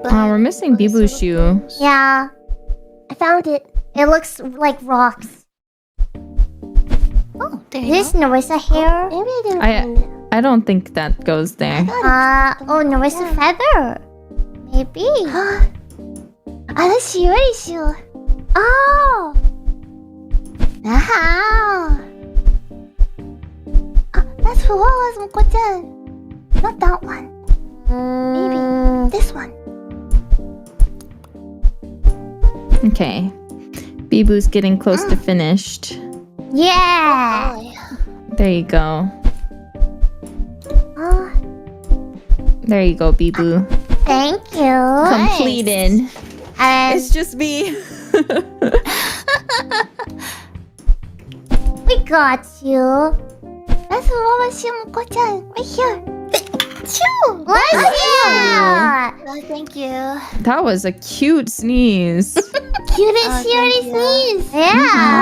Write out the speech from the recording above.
Oh, we're missing 𝗍𝗄's shoe. Yeah. I found it. It looks like rocks. Oh, there you This go. Narissa hair? Maybe I didn't find it. I don't think that goes there. Oh, Narissa feather. Maybe. Ah, that's Shiori shoe. Oh. Ah, that's Fuwa's 𝗲𝗂. Not that one. Maybe this one. Okay. 𝗍𝗄's getting close to finished. Yeah. Oh, yeah. There you go. Oh, There you go, 𝗍𝗄. thank you. Completed. And It's just me. we got you. That's Fuwa's shoe 𝗲𝗂. Right here. Shoo! Let's yeah. Oh, thank you. That was a cute sneeze. Cutest Oh, Shiori thank you. sneeze. Yeah.